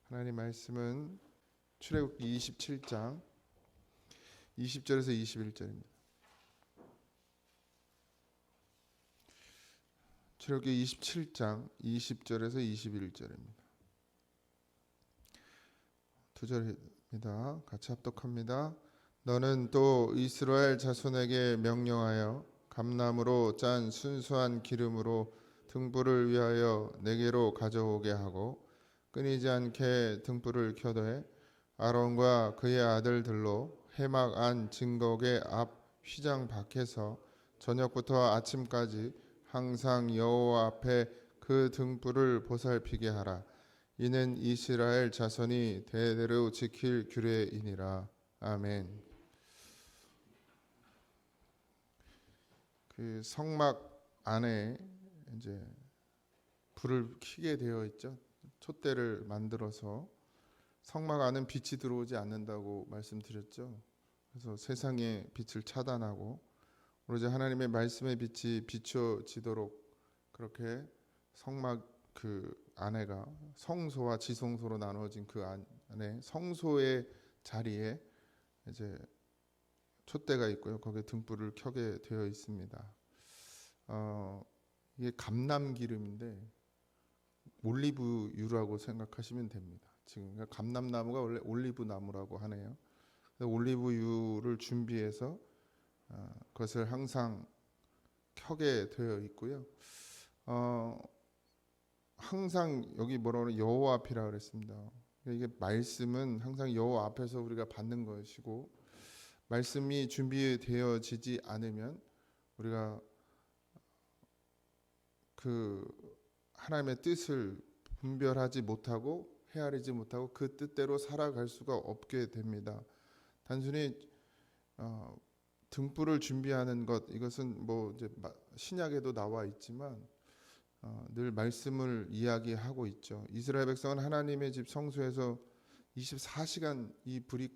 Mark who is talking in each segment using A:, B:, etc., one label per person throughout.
A: 하나님 말씀은 출애굽기 27장 20절에서 21절입니다. 출애굽기 27장 20절에서 21절입니다. 두 절입니다. 같이 합독합니다. 너는 또 이스라엘 자손에게 명령하여 감나무로 짠 순수한 기름으로 등불을 위하여 내게로 가져오게 하고 끊이지 않게 등불을 켜되 아론과 그의 아들들로 회막 안 증거궤 앞 휘장 밖에서 저녁부터 아침까지 항상 여호와 앞에 그 등불을 보살피게 하라. 이는 이스라엘 자손이 대대로 지킬 규례이니라. 아멘. 그 성막 안에 이제 불을 켜게 되어 있죠. 촛대를 만들어서 성막 안은 빛이 들어오지 않는다고 말씀드렸죠. 그래서 세상의 빛을 차단하고 오로지 하나님의 말씀의 빛이 비춰지도록 그렇게 성막 그 안에가 성소와 지성소로 나누어진 그 안에 성소의 자리에 이제 촛대가 있고요. 거기에 등불을 켜게 되어 있습니다. 이게 감람기름인데 올리브유라고 생각하시면 됩니다. 지금 감람나무가 원래 올리브 나무라고 하네요. 올리브유를 준비해서 그것을 항상 켜게 되어 있고요. 항상 여기 뭐라고 여호와 앞이라 그랬습니다. 이게 말씀은 항상 여호와 앞에서 우리가 받는 것이고 말씀이 준비되어지지 않으면 우리가 그 하나님의 뜻을 분별하지 못하고 헤아리지 못하고 그 뜻대로 살아갈 수가 없게 됩니다. 단순히 등불을 준비하는 것 이것은 뭐 이제 신약에도 나와 있지만 늘 말씀을 이야기하고 있죠. 이스라엘 백성은 하나님의 집 성소에서 24시간 이 불이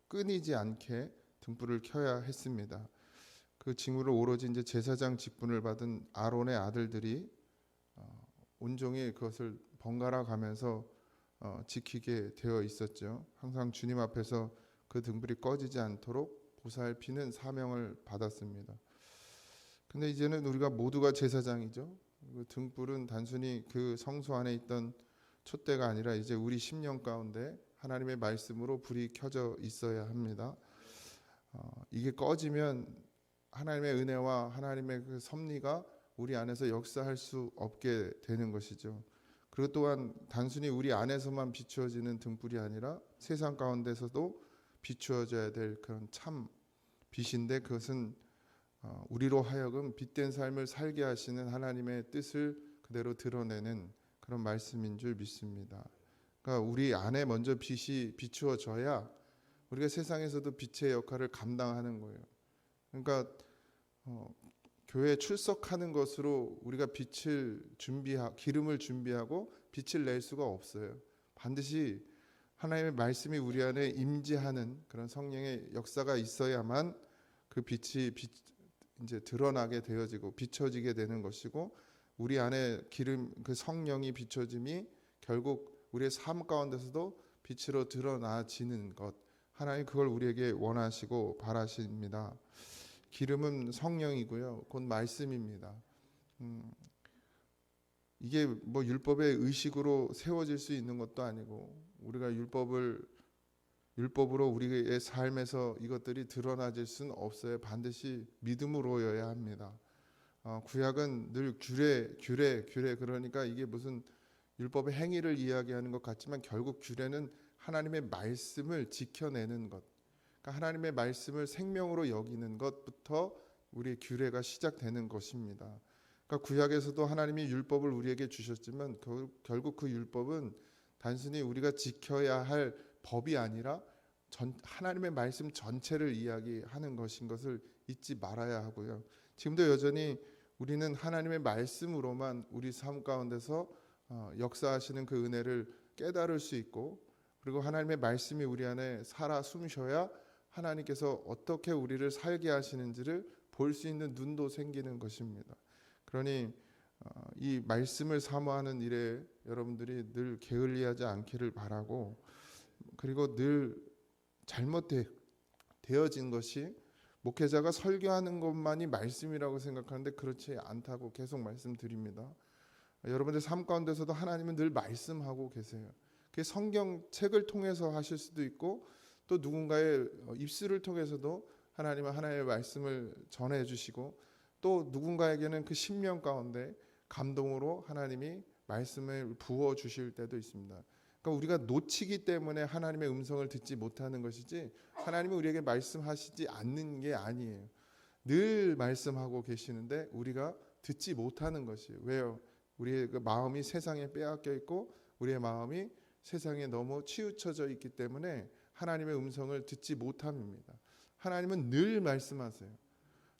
A: 끊이지 않게 등불을 켜야 했습니다. 그 직무를 오로지 이제 제사장 직분을 받은 아론의 아들들이 온종일 그것을 번갈아 가면서 지키게 되어 있었죠. 항상 주님 앞에서 그 등불이 꺼지지 않도록 보살피는 사명을 받았습니다. 근데 이제는 우리가 모두가 제사장이죠. 그 등불은 단순히 그 성소 안에 있던 촛대가 아니라 이제 우리 심령 가운데 하나님의 말씀으로 불이 켜져 있어야 합니다. 이게 꺼지면 하나님의 은혜와 하나님의 그 섭리가 우리 안에서 역사할 수 없게 되는 것이죠. 그리고 또한 단순히 우리 안에서만 비추어지는 등불이 아니라 세상 가운데서도 비추어져야 될 그런 참 빛인데 그것은 우리로 하여금 빛된 삶을 살게 하시는 하나님의 뜻을 그대로 드러내는 그런 말씀인 줄 믿습니다. 그러니까 우리 안에 먼저 빛이 비추어져야 우리가 세상에서도 빛의 역할을 감당하는 거예요. 그러니까 교회에 출석하는 것으로 우리가 기름을 준비하고 빛을 낼 수가 없어요. 반드시 하나님의 말씀이 우리 안에 임재하는 그런 성령의 역사가 있어야만 그 빛이 이제 드러나게 되어지고 비춰지게 되는 것이고 우리 안에 그 성령이 비춰짐이 결국 우리의 삶 가운데서도 빛으로 드러나지는 것. 하나님 그걸 우리에게 원하시고 바라십니다. 기름은 성령이고요. 곧 말씀입니다. 이게 뭐 율법의 의식으로 세워질 수 있는 것도 아니고 우리가 율법으로 우리의 삶에서 이것들이 드러나질 수는 없어요. 반드시 믿음으로여야 합니다. 구약은 늘 규례 그러니까 이게 무슨 율법의 행위를 이야기하는 것 같지만 결국 규례는 하나님의 말씀을 지켜내는 것. 그러니까 하나님의 말씀을 생명으로 여기는 것부터 우리의 규례가 시작되는 것입니다. 그러니까 구약에서도 하나님이 율법을 우리에게 주셨지만 결국 그 율법은 단순히 우리가 지켜야 할 법이 아니라 하나님의 말씀 전체를 이야기하는 것인 것을 잊지 말아야 하고요. 지금도 여전히 우리는 하나님의 말씀으로만 우리 삶 가운데서 역사하시는 그 은혜를 깨달을 수 있고 그리고 하나님의 말씀이 우리 안에 살아 숨쉬어야 하나님께서 어떻게 우리를 살게 하시는지를 볼 수 있는 눈도 생기는 것입니다. 그러니 이 말씀을 사모하는 일에 여러분들이 늘 게을리하지 않기를 바라고, 그리고 늘 잘못되어진 것이 목회자가 설교하는 것만이 말씀이라고 생각하는데 그렇지 않다고 계속 말씀드립니다. 여러분들 삶 가운데서도 하나님은 늘 말씀하고 계세요. 그게 성경책을 통해서 하실 수도 있고, 또 누군가의 입술을 통해서도 하나님은 하나님의 말씀을 전해주시고, 또 누군가에게는 그 심령 가운데 감동으로 하나님이 말씀을 부어주실 때도 있습니다. 그러니까 우리가 놓치기 때문에 하나님의 음성을 듣지 못하는 것이지, 하나님은 우리에게 말씀하시지 않는 게 아니에요. 늘 말씀하고 계시는데 우리가 듣지 못하는 것이에요. 왜요? 우리의 그 마음이 세상에 빼앗겨 있고 우리의 마음이 세상에 너무 치우쳐져 있기 때문에 하나님의 음성을 듣지 못함입니다. 하나님은 늘 말씀하세요.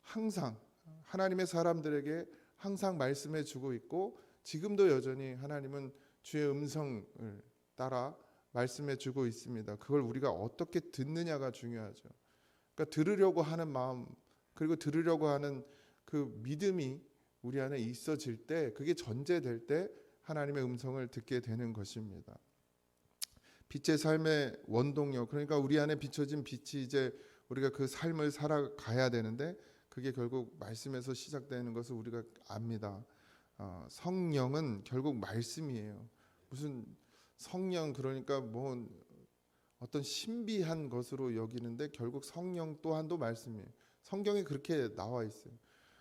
A: 항상 하나님의 사람들에게 항상 말씀해 주고 있고, 지금도 여전히 하나님은 주의 음성을 따라 말씀해 주고 있습니다. 그걸 우리가 어떻게 듣느냐가 중요하죠. 그러니까 들으려고 하는 마음, 그리고 들으려고 하는 그 믿음이 우리 안에 있어질 때, 그게 전제될 때 하나님의 음성을 듣게 되는 것입니다. 빛의 삶의 원동력, 그러니까 우리 안에 비춰진 빛이 이제 우리가 그 삶을 살아가야 되는데, 그게 결국 말씀에서 시작되는 것을 우리가 압니다. 성령은 결국 말씀이에요. 무슨 성령, 그러니까 뭐 어떤 신비한 것으로 여기는데 결국 성령 또한도 말씀이에요. 성경에 그렇게 나와 있어요.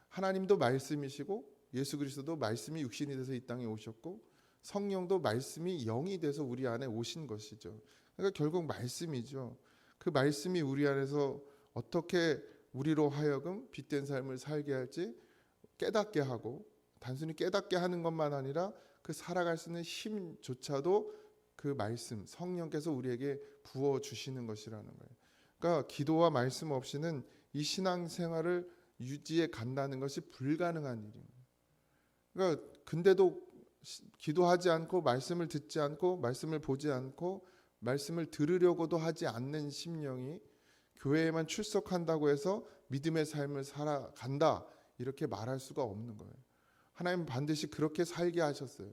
A: 하나님도 말씀이시고 예수 그리스도도 말씀이 육신이 돼서 이 땅에 오셨고, 성령도 말씀이 영이 돼서 우리 안에 오신 것이죠. 그러니까 결국 말씀이죠. 그 말씀이 우리 안에서 어떻게 우리로 하여금 빛된 삶을 살게 할지 깨닫게 하고, 단순히 깨닫게 하는 것만 아니라 그 살아갈 수 있는 힘조차도 그 말씀, 성령께서 우리에게 부어 주시는 것이라는 거예요. 그러니까 기도와 말씀 없이는 이 신앙생활을 유지해 간다는 것이 불가능한 일입니다. 그러니까 근데도 기도하지 않고 말씀을 듣지 않고 말씀을 보지 않고 말씀을 들으려고도 하지 않는 심령이 교회에만 출석한다고 해서 믿음의 삶을 살아간다, 이렇게 말할 수가 없는 거예요. 하나님은 반드시 그렇게 살게 하셨어요.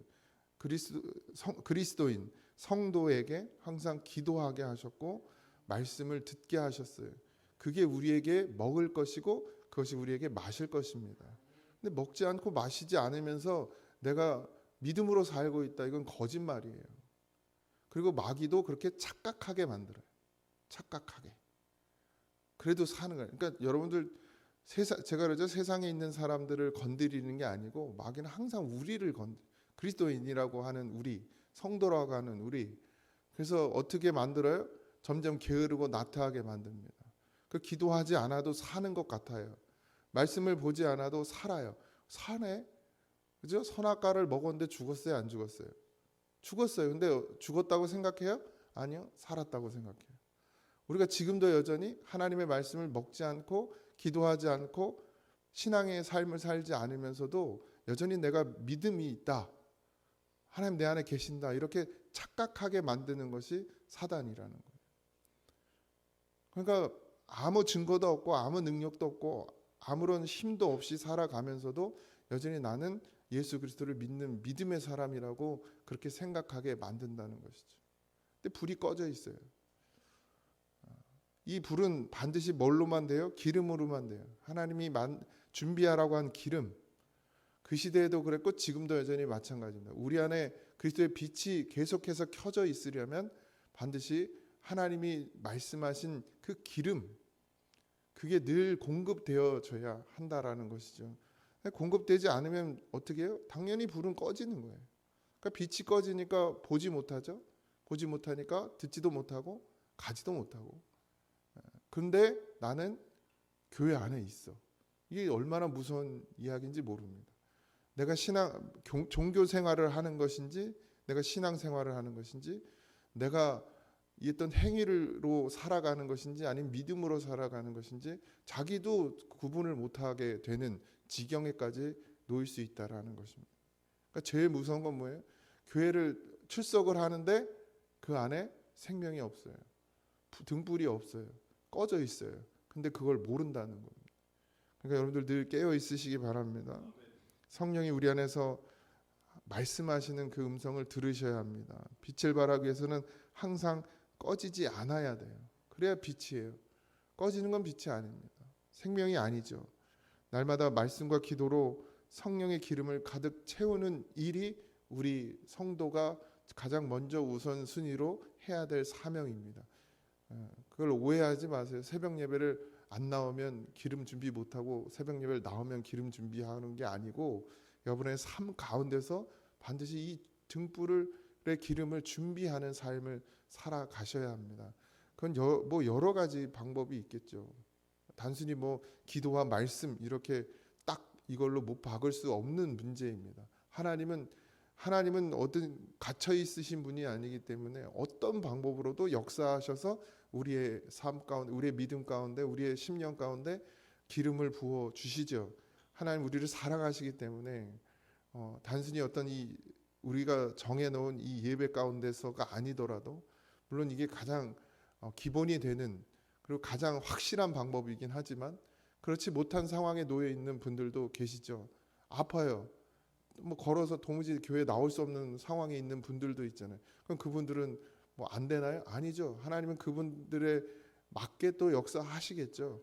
A: 그리스도인 성도에게 항상 기도하게 하셨고 말씀을 듣게 하셨어요. 그게 우리에게 먹을 것이고 그것이 우리에게 마실 것입니다. 근데 먹지 않고 마시지 않으면서 내가 믿음으로 살고 있다, 이건 거짓말이에요. 그리고 마귀도 그렇게 착각하게 만들어요. 착각하게. 그래도 사는 거예요. 그러니까 여러분들, 제가 그러죠. 세상에 있는 사람들을 건드리는 게 아니고 마귀는 항상 우리를 그리스도인이라고 하는 우리, 성도라고 하는 우리. 그래서 어떻게 만들어요? 점점 게으르고 나태하게 만듭니다. 그 기도하지 않아도 사는 것 같아요. 말씀을 보지 않아도 살아요. 사네? 그죠? 선악과를 먹었는데 죽었어요? 안 죽었어요? 죽었어요. 근데 죽었다고 생각해요? 아니요. 살았다고 생각해요. 우리가 지금도 여전히 하나님의 말씀을 먹지 않고 기도하지 않고 신앙의 삶을 살지 않으면서도 여전히 내가 믿음이 있다, 하나님 내 안에 계신다, 이렇게 착각하게 만드는 것이 사단이라는 거예요. 그러니까 아무 증거도 없고 아무 능력도 없고 아무런 힘도 없이 살아가면서도 여전히 나는 예수 그리스도를 믿는 믿음의 사람이라고 그렇게 생각하게 만든다는 것이죠. 근데 불이 꺼져 있어요. 이 불은 반드시 뭘로만 돼요? 기름으로만 돼요. 하나님이 준비하라고 한 기름. 그 시대에도 그랬고 지금도 여전히 마찬가지입니다. 우리 안에 그리스도의 빛이 계속해서 켜져 있으려면 반드시 하나님이 말씀하신 그 기름, 그게 늘 공급되어져야 한다라는 것이죠. 공급되지 않으면 어떻게 해요? 당연히 불은 꺼지는 거예요. 그러니까 빛이 꺼지니까 보지 못하죠. 보지 못하니까 듣지도 못하고 가지도 못하고. 그런데 나는 교회 안에 있어. 이게 얼마나 무서운 이야기인지 모릅니다. 내가 종교 생활을 하는 것인지, 내가 신앙 생활을 하는 것인지, 내가 어떤 행위로 살아가는 것인지, 아니면 믿음으로 살아가는 것인지 자기도 구분을 못하게 되는 지경에까지 놓일 수 있다라는 것입니다. 그러니까 제일 무서운 건 뭐예요? 교회를 출석을 하는데 그 안에 생명이 없어요. 등불이 없어요. 꺼져 있어요. 근데 그걸 모른다는 겁니다. 그러니까 여러분들 늘 깨어 있으시기 바랍니다. 성령이 우리 안에서 말씀하시는 그 음성을 들으셔야 합니다. 빛을 발하기 위해서는 항상 꺼지지 않아야 돼요. 그래야 빛이에요. 꺼지는 건 빛이 아닙니다. 생명이 아니죠. 날마다 말씀과 기도로 성령의 기름을 가득 채우는 일이 우리 성도가 가장 먼저 우선순위로 해야 될 사명입니다. 그걸 오해하지 마세요. 새벽 예배를 안 나오면 기름 준비 못하고 새벽 예배를 나오면 기름 준비하는 게 아니고 여러분의 삶 가운데서 반드시 이 등불의 기름을 준비하는 삶을 살아가셔야 합니다. 그건 뭐 여러 가지 방법이 있겠죠. 단순히 뭐 기도와 말씀 이렇게 딱 이걸로 못 박을 수 없는 문제입니다. 하나님은 어떤 갇혀 있으신 분이 아니기 때문에 어떤 방법으로도 역사하셔서 우리의 삶 가운데, 우리의 믿음 가운데, 우리의 심령 가운데 기름을 부어 주시죠. 하나님 우리를 사랑하시기 때문에 단순히 어떤 이 우리가 정해놓은 이 예배 가운데서가 아니더라도 물론 이게 가장 기본이 되는 그리고 가장 확실한 방법이긴 하지만 그렇지 못한 상황에 놓여 있는 분들도 계시죠. 아파요. 뭐 걸어서 도무지 교회 나올 수 없는 상황에 있는 분들도 있잖아요. 그럼 그분들은 뭐 안 되나요? 아니죠. 하나님은 그분들의 맞게 또 역사하시겠죠.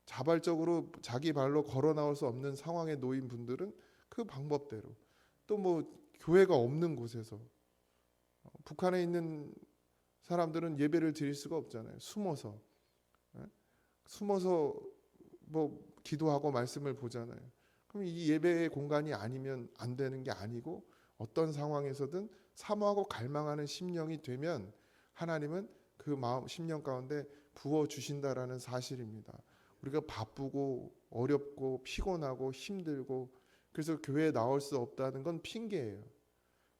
A: 자발적으로 자기 발로 걸어 나올 수 없는 상황에 놓인 분들은 그 방법대로 또 뭐 교회가 없는 곳에서 북한에 있는 사람들은 예배를 드릴 수가 없잖아요. 숨어서 뭐 기도하고 말씀을 보잖아요. 그럼 이 예배의 공간이 아니면 안 되는 게 아니고 어떤 상황에서든 사모하고 갈망하는 심령이 되면 하나님은 그 마음 심령 가운데 부어 주신다라는 사실입니다. 우리가 바쁘고 어렵고 피곤하고 힘들고 그래서 교회에 나올 수 없다는 건 핑계예요.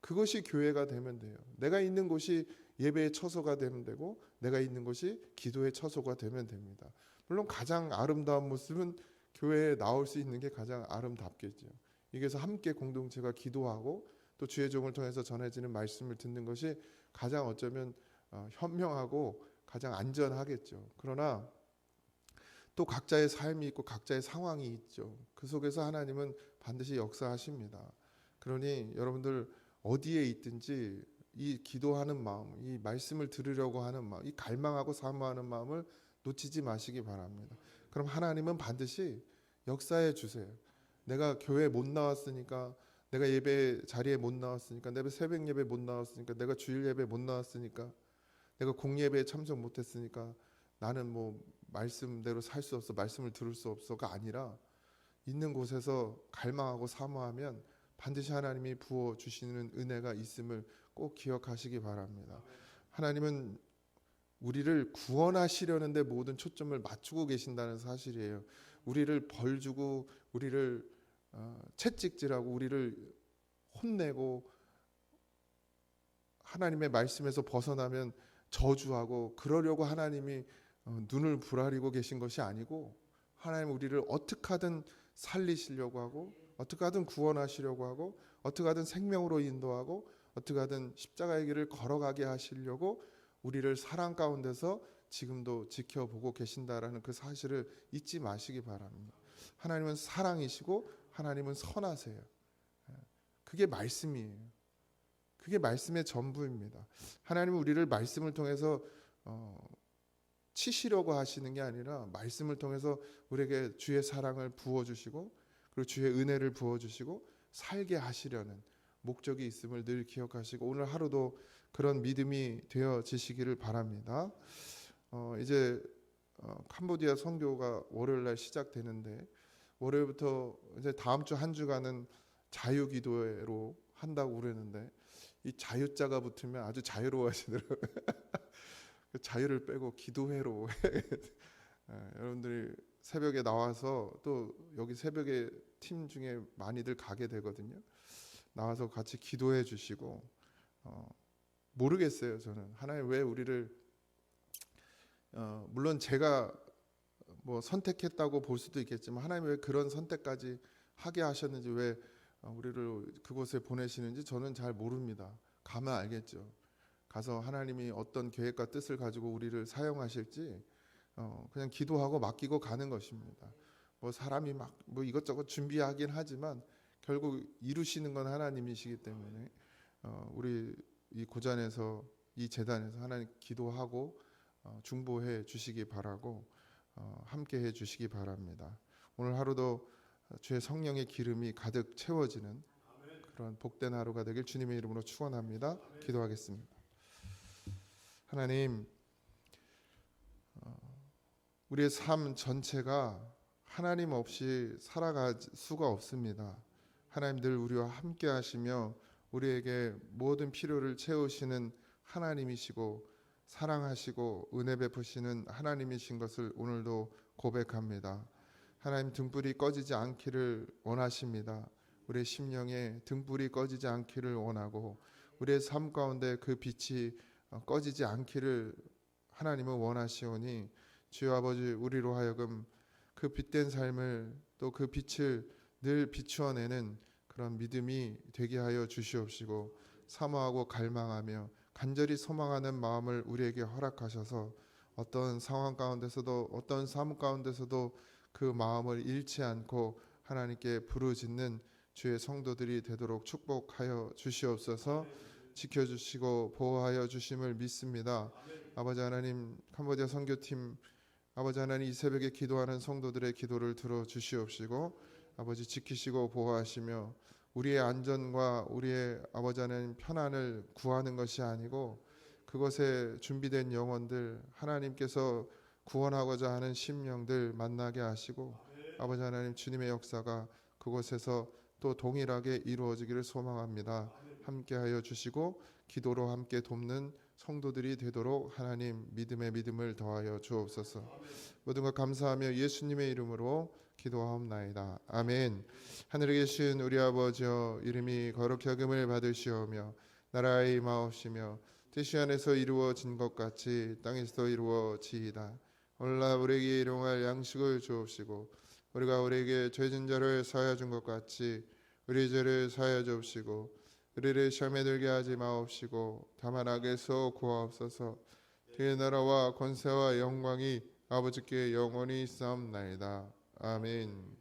A: 그것이 교회가 되면 돼요. 내가 있는 곳이 예배의 처소가 되면 되고 내가 있는 곳이 기도의 처소가 되면 됩니다. 물론 가장 아름다운 모습은 교회에 나올 수 있는 게 가장 아름답겠죠. 여기서 함께 공동체가 기도하고 또 주의 종을 통해서 전해지는 말씀을 듣는 것이 가장 어쩌면 현명하고 가장 안전하겠죠. 그러나 또 각자의 삶이 있고 각자의 상황이 있죠. 그 속에서 하나님은 반드시 역사하십니다. 그러니 여러분들 어디에 있든지 이 기도하는 마음, 이 말씀을 들으려고 하는 마음, 이 갈망하고 사모하는 마음을 놓치지 마시기 바랍니다. 그럼 하나님은 반드시 역사해 주세요. 내가 교회에 못 나왔으니까, 내가 예배 자리에 못 나왔으니까, 내가 새벽 예배 못 나왔으니까, 내가 주일 예배 못 나왔으니까, 내가 공예배에 참석 못했으니까 나는 뭐 말씀대로 살 수 없어, 말씀을 들을 수 없어가 아니라 있는 곳에서 갈망하고 사모하면 반드시 하나님이 부어 주시는 은혜가 있음을 꼭 기억하시기 바랍니다. 하나님은 우리를 구원하시려는데 모든 초점을 맞추고 계신다는 사실이에요. 우리를 벌주고 우리를 채찍질하고 우리를 혼내고 하나님의 말씀에서 벗어나면 저주하고 그러려고 하나님이 눈을 부라리고 계신 것이 아니고 하나님 우리를 어떻게 하든 살리시려고 하고 어떻게 하든 구원하시려고 하고 어떻게 하든 생명으로 인도하고 어떻게 하든 십자가의 길을 걸어가게 하시려고 우리를 사랑 가운데서 지금도 지켜보고 계신다라는 그 사실을 잊지 마시기 바랍니다. 하나님은 사랑이시고 하나님은 선하세요. 그게 말씀이에요. 그게 말씀의 전부입니다. 하나님은 우리를 말씀을 통해서 치시려고 하시는 게 아니라 말씀을 통해서 우리에게 주의 사랑을 부어주시고 그리고 주의 은혜를 부어주시고 살게 하시려는 목적이 있음을 늘 기억하시고 오늘 하루도 그런 믿음이 되어지시기를 바랍니다. 이제 캄보디아 선교가 월요일날 시작되는데 월요일부터 이제 다음 주 한 주간은 자유기도회로 한다고 그러는데 이 자유자가 붙으면 아주 자유로워하시더라고요. 자유를 빼고 기도회로 여러분들이 새벽에 나와서 또 여기 새벽에 팀 중에 많이들 가게 되거든요. 나와서 같이 기도해 주시고 모르겠어요. 저는 하나님 왜 우리를 물론 제가 뭐 선택했다고 볼 수도 있겠지만 하나님 왜 그런 선택까지 하게 하셨는지 왜 우리를 그곳에 보내시는지 저는 잘 모릅니다. 가면 알겠죠. 가서 하나님이 어떤 계획과 뜻을 가지고 우리를 사용하실지 그냥 기도하고 맡기고 가는 것입니다. 뭐 사람이 막 뭐 이것저것 준비하긴 하지만 결국 이루시는 건 하나님이시기 때문에 우리 이 고잔에서 이 재단에서 하나님 기도하고 중보해 주시기 바라고 함께 해 주시기 바랍니다. 오늘 하루도 주의 성령의 기름이 가득 채워지는 그런 복된 하루가 되길 주님의 이름으로 축원합니다. 기도하겠습니다. 하나님, 우리의 삶 전체가 하나님 없이 살아갈 수가 없습니다. 하나님 늘 우리와 함께 하시며 우리에게 모든 필요를 채우시는 하나님이시고 사랑하시고 은혜 베푸시는 하나님이신 것을 오늘도 고백합니다. 하나님 등불이 꺼지지 않기를 원하십니다. 우리의 심령에 등불이 꺼지지 않기를 원하고 우리의 삶 가운데 그 빛이 꺼지지 않기를 하나님은 원하시오니 주여 아버지 우리로 하여금 그 빛된 삶을 또 그 빛을 늘 비추어내는 그런 믿음이 되게 하여 주시옵시고 사모하고 갈망하며 간절히 소망하는 마음을 우리에게 허락하셔서 어떤 상황 가운데서도 어떤 삶 가운데서도 그 마음을 잃지 않고 하나님께 부르짖는 주의 성도들이 되도록 축복하여 주시옵소서. 지켜주시고 보호하여 주심을 믿습니다. 아버지 하나님, 캄보디아 선교팀 아버지 하나님 이 새벽에 기도하는 성도들의 기도를 들어 주시옵시고 아버지 지키시고 보호하시며 우리의 안전과 우리의 아버지 하나님 편안을 구하는 것이 아니고 그것에 준비된 영혼들 하나님께서 구원하고자 하는 심령들 만나게 하시고 아버지 하나님 주님의 역사가 그곳에서 또 동일하게 이루어지기를 소망합니다. 함께하여 주시고 기도로 함께 돕는 성도들이 되도록 하나님 믿음의 믿음을 더하여 주옵소서. 모든 것 감사하며 예수님의 이름으로 기도하옵나이다. 아멘. 하늘에 계신 우리 아버지여 이름이 거룩히 여김을 받으시오며 나라의 임하옵시며 뜻이 안에서 이루어진 것 같이 땅에서도 이루어지이다. 오늘날 우리에게 일용할 양식을 주옵시고 우리가 우리에게 죄진 자를 사하여 준 것 같이 우리 죄를 사하여 주옵시고 우리를 시험에 들게 하지 마옵시고 다만 악에서 구하옵소서. 주의 나라와 권세와 영광이 아버지께 영원히 있사옵나이다. 아멘.